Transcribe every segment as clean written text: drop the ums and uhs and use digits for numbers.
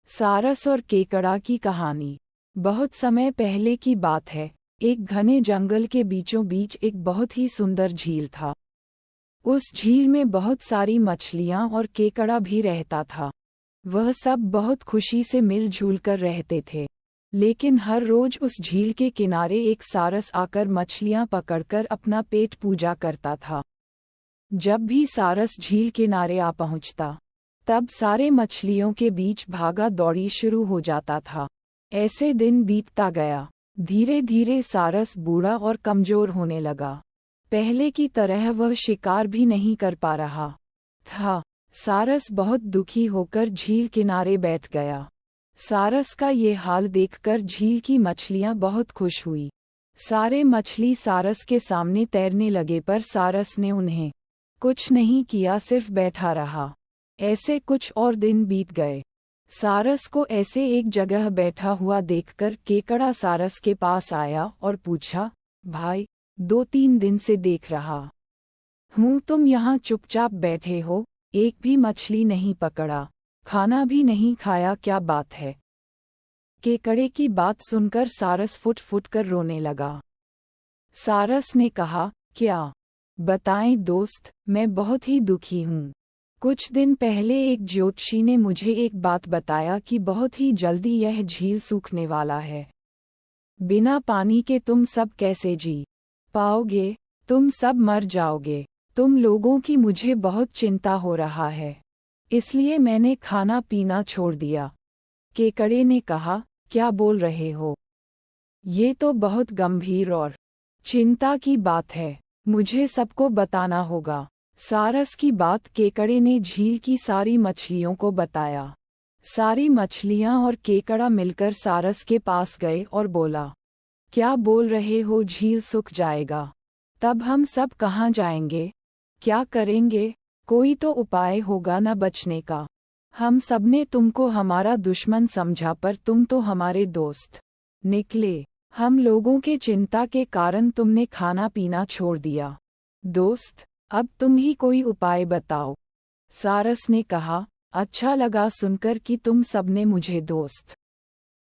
सारस और केकड़ा की कहानी। बहुत समय पहले की बात है। एक घने जंगल के बीचों बीच एक बहुत ही सुंदर झील था। उस झील में बहुत सारी मछलियां और केकड़ा भी रहता था। वह सब बहुत खुशी से मिलजुल कर रहते थे। लेकिन हर रोज उस झील के किनारे एक सारस आकर मछलियां पकड़कर अपना पेट पूजा करता था। जब भी सारस झील किनारे आ पहुंचता, तब सारे मछलियों के बीच भागा दौड़ी शुरू हो जाता था। ऐसे दिन बीतता गया। धीरे धीरे सारस बूढ़ा और कमजोर होने लगा। पहले की तरह वह शिकार भी नहीं कर पा रहा था। सारस बहुत दुखी होकर झील किनारे बैठ गया। सारस का ये हाल देखकर झील की मछलियां बहुत खुश हुई। सारे मछली सारस के सामने तैरने लगे, पर सारस ने उन्हें कुछ नहीं किया, सिर्फ बैठा रहा। ऐसे कुछ और दिन बीत गए। सारस को ऐसे एक जगह बैठा हुआ देखकर केकड़ा सारस के पास आया और पूछा, भाई, 2-3 दिन से देख रहा हूँ तुम यहाँ चुपचाप बैठे हो, एक भी मछली नहीं पकड़ा, खाना भी नहीं खाया, क्या बात है? केकड़े की बात सुनकर सारस फुट फुट कर रोने लगा। सारस ने कहा, क्या बताएं दोस्त, मैं बहुत ही दुखी हूँ। कुछ दिन पहले एक ज्योतिषी ने मुझे एक बात बताया कि बहुत ही जल्दी यह झील सूखने वाला है। बिना पानी के तुम सब कैसे जी पाओगे? तुम सब मर जाओगे। तुम लोगों की मुझे बहुत चिंता हो रहा है, इसलिए मैंने खाना पीना छोड़ दिया। केकड़े ने कहा, क्या बोल रहे हो? ये तो बहुत गंभीर और चिंता की बात है, मुझे सबको बताना होगा। सारस की बात केकड़े ने झील की सारी मछलियों को बताया। सारी मछलियां और केकड़ा मिलकर सारस के पास गए और बोला, क्या बोल रहे हो, झील सूख जाएगा? तब हम सब कहाँ जाएंगे? क्या करेंगे? कोई तो उपाय होगा न बचने का। हम सबने तुमको हमारा दुश्मन समझा, पर तुम तो हमारे दोस्त निकले। हम लोगों के चिंता के कारण तुमने खाना पीना छोड़ दिया। दोस्त, अब तुम ही कोई उपाय बताओ। सारस ने कहा, अच्छा लगा सुनकर कि तुम सबने मुझे दोस्त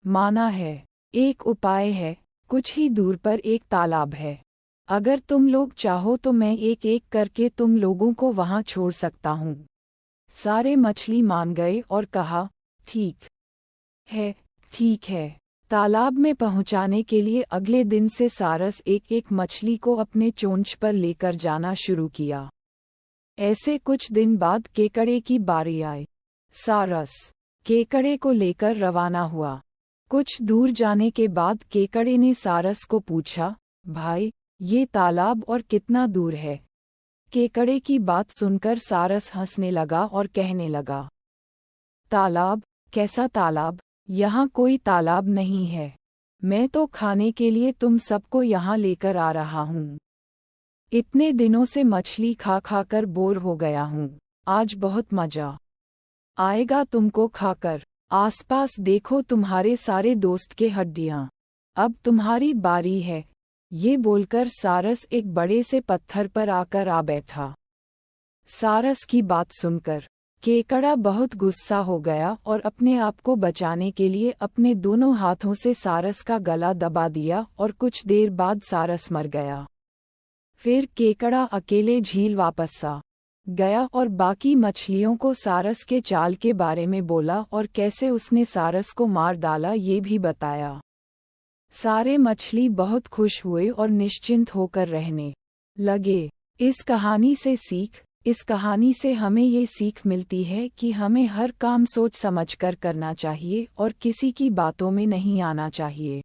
माना है। एक उपाय है, कुछ ही दूर पर एक तालाब है। अगर तुम लोग चाहो तो मैं एक एक करके तुम लोगों को वहां छोड़ सकता हूँ। सारे मछली मान गए और कहा, ठीक है, ठीक है। तालाब में पहुंचाने के लिए अगले दिन से सारस एक एक मछली को अपने चोंच पर लेकर जाना शुरू किया। ऐसे कुछ दिन बाद केकड़े की बारी आई। सारस केकड़े को लेकर रवाना हुआ। कुछ दूर जाने के बाद केकड़े ने सारस को पूछा, भाई, ये तालाब और कितना दूर है? केकड़े की बात सुनकर सारस हंसने लगा और कहने लगा, तालाब? कैसा तालाब? यहाँ कोई तालाब नहीं है। मैं तो खाने के लिए तुम सबको यहाँ लेकर आ रहा हूँ। इतने दिनों से मछली खा खा कर बोर हो गया हूँ। आज बहुत मजा आएगा तुमको खाकर। आसपास देखो, तुम्हारे सारे दोस्त के हड्डियाँ। अब तुम्हारी बारी है। ये बोलकर सारस एक बड़े से पत्थर पर आकर आ बैठा। सारस की बात सुनकर केकड़ा बहुत गुस्सा हो गया और अपने आप को बचाने के लिए अपने दोनों हाथों से सारस का गला दबा दिया और कुछ देर बाद सारस मर गया। फिर केकड़ा अकेले झील वापस आ गया और बाकी मछलियों को सारस के चाल के बारे में बोला और कैसे उसने सारस को मार डाला ये भी बताया। सारे मछली बहुत खुश हुए और निश्चिंत होकर रहने लगे। इस कहानी से हमें ये सीख मिलती है कि हमें हर काम सोच समझकर करना चाहिए और किसी की बातों में नहीं आना चाहिए।